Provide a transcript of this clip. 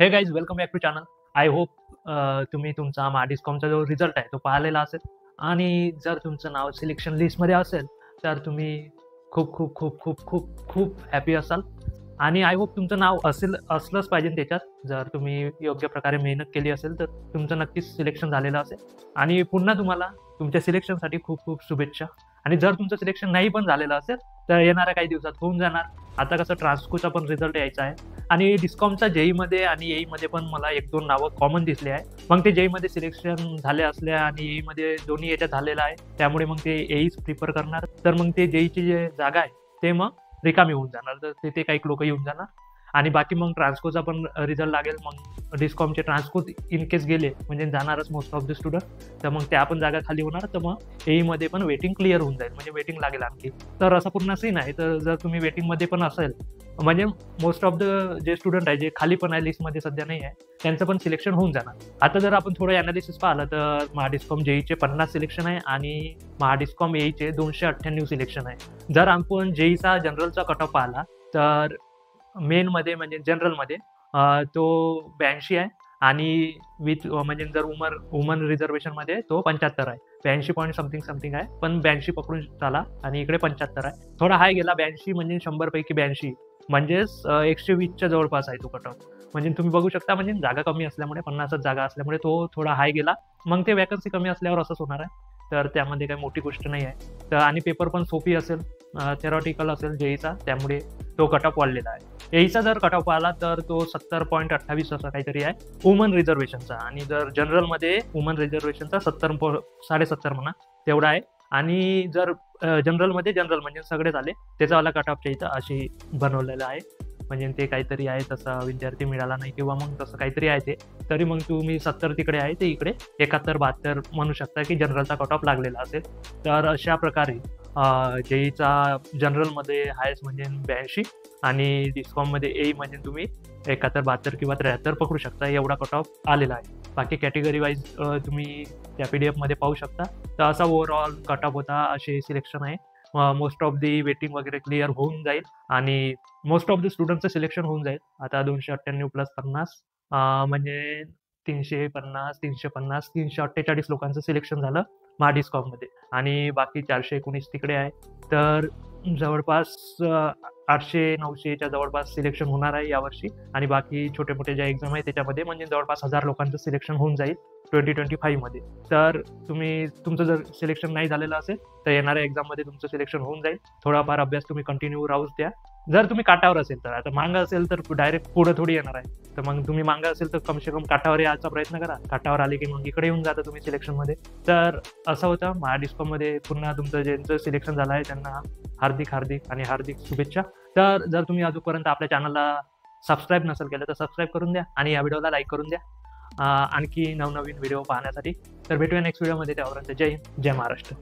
हे guys welcome back to channel. I hope तुम्ही तुमचा महाडिस्कॉमचा जो रिझल्ट आहे तो पाहिलेला असेल आणि जर तुमचं नाव सिलेक्शन लिस्टमध्ये असेल तर तुम्ही खूप खूप खूप खूप खूप खूप हॅपी असाल. आणि आय होप तुमचं नाव असलंच पाहिजे त्याच्यात. जर तुम्ही योग्य प्रकारे मेहनत केली असेल तर तुमचं नक्कीच सिलेक्शन झालेलं असेल. आणि पुन्हा तुम्हाला तुमच्या सिलेक्शनसाठी खूप खूप शुभेच्छा. आणि जर तुमचं सिलेक्शन नाही पण झालेलं असेल तर येणाऱ्या काही दिवसात होऊन जाणार. आता कसं ट्रान्सकोचा पण रिझल्ट यायचा आहे आणि डिस्कॉमचा जेईमध्ये आणि एईमध्ये पण मला 1-2 नावं कॉमन दिसले आहे. मग ते जेईमध्ये सिलेक्शन झाले असल्या आणि एईमध्ये दोन्ही याच्यात झालेलं आहे, त्यामुळे मग ते एईच प्रिफर करणार. तर मग ते जेईची जे जागा आहे ते मग रिकामी होऊन जाणार, तर तिथे काही लोक येऊन जाणार. आणि बाकी मग ट्रान्सकोचा पण रिझल्ट लागेल. मग डिस्कॉमचे ट्रान्सको इन केस गेले म्हणजे जाणारच मोस्ट ऑफ द स्टुडंट, तर मग त्या पण जागा खाली होणार. तर मग एईमध्ये पण वेटिंग क्लिअर होऊन जाईल, म्हणजे वेटिंग लागेल आणखी. तर असा पूर्ण सीन आहे. तर जर तुम्ही वेटिंगमध्ये पण असेल म्हणजे मोस्ट ऑफ द जे स्टुडंट आहे जे खाली पण आहे लिस्टमध्ये सध्या नाही आहे त्यांचं पण सिलेक्शन होऊन जाणार. आता जर आपण थोडं अनालिसिस पाहिलं तर महाडिस्कॉम जेईचे 50 सिलेक्शन आहे आणि महाडिस्कॉम एईचे 298 सिलेक्शन आहे. जर आपण जेईचा जनरलचा कट ऑफ पाहिला तर मेनमध्ये म्हणजे जनरलमध्ये तो 82 आहे आणि विथ म्हणजे जर वुमन रिझर्वेशनमध्ये तो 75 आहे. 82 पॉईंट समथिंग आहे, पण 82 पकडून चाला. आणि इकडे 75 आहे, थोडा हाय गेला. 82 म्हणजे 100 पैकी 82 म्हणजेच 120च्या जवळपास आहे तो कट ऑफ. म्हणजे तुम्ही बघू शकता, म्हणजे जागा कमी असल्यामुळे 50च जागा असल्यामुळे तो थोडा हाय गेला. मग ते वॅकन्सी कमी असल्यावर असंच होणार आहे, तर त्यामध्ये काही मोठी गोष्ट नाही आहे. तर आणि पेपर पण सोपी असेल, थेरॉटिकल असेल जेईचा, त्यामुळे तो कट ऑफ वाढलेला आहे. एईचा जर कट ऑफ आला तर तो 70.28 असं काहीतरी आहे वुमन रिझर्वेशनचा. आणि जर जनरलमध्ये वुमन रिझर्वेशनचा 70.70 म्हणा तेवढा आहे. आणि जर जनरल म्हणजे सगळे झाले त्याचावाला कट ऑफच्या इथं अशी बनवलेलं आहे. म्हणजे ते काहीतरी आहे, तसा विद्यार्थी मिळाला नाही किंवा मग तसं काहीतरी आहे ते. तरी मग तुम्ही 70 तिकडे आहे ते इकडे 71-72 म्हणू शकता की जनरलचा कट ऑफ लागलेला असेल. तर अशा प्रकारे जेईचा जनरलमध्ये हायस्ट म्हणजे 82 आणि डिस्कॉममध्ये एई म्हणजे तुम्ही 71-72 किंवा 73 पकडू शकता, एवढा कट ऑफ आलेला आहे. बाकी कॅटेगरी वाईज तुम्ही त्या PDF पाहू शकता. तर असा ओव्हरऑल कट ऑफ होता, असे सिलेक्शन आहे. मोस्ट ऑफ दी वेटिंग वगैरे क्लिअर होऊन जाईल आणि मोस्ट ऑफ द स्टुडंटचं सिलेक्शन होऊन जाईल. आता 298 प्लस 50 म्हणजे 350, 350, 348 लोकांचं सिलेक्शन झालं महाडिस्कॉममध्ये आणि बाकी 419 तिकडे आहे. तर जवळपास 800-900च्या जवळपास सिलेक्शन होणार आहे यावर्षी. आणि बाकी छोटे मोठे ज्या एक्झाम आहे त्याच्यामध्ये म्हणजे जवळपास 1000 लोकांचं सिलेक्शन होऊन जाईल 2025 मध्ये. तर तुमचं जर सिलेक्शन नाही झालेलं असेल तर येणाऱ्या एक्झाममध्ये तुमचं सिलेक्शन होऊन जाईल. थोडाफार अभ्यास तुम्ही कंटिन्यू राहूच द्या. जर तुम्ही काठावर असेल तर, आता मागं असेल तर डायरेक्ट पुढे थोडी येणार आहे. तर मग तुम्ही मागं असेल तर कमसे कम काठावर यायचा प्रयत्न करा. काठावर आले की मग इकडे येऊन जाता तुम्ही सिलेक्शनमध्ये. तर असं होतं महाडिस्कॉममध्ये. पुन्हा तुमचं ज्यांचं सिलेक्शन झालं आहे त्यांना हार्दिक शुभेच्छा. तर जर तुम्ही अजूनपर्यंत आपल्या चॅनलला सबस्क्राईब नसेल केलं तर सबस्क्राईब करून द्या आणि या व्हिडिओला लाईक करून द्या आणखी नवनवीन व्हिडिओ पाहण्यासाठी. तर भेटूया नेक्स्ट व्हिडिओमध्ये. त्यापर्यंत जय हिंद, जय महाराष्ट्र.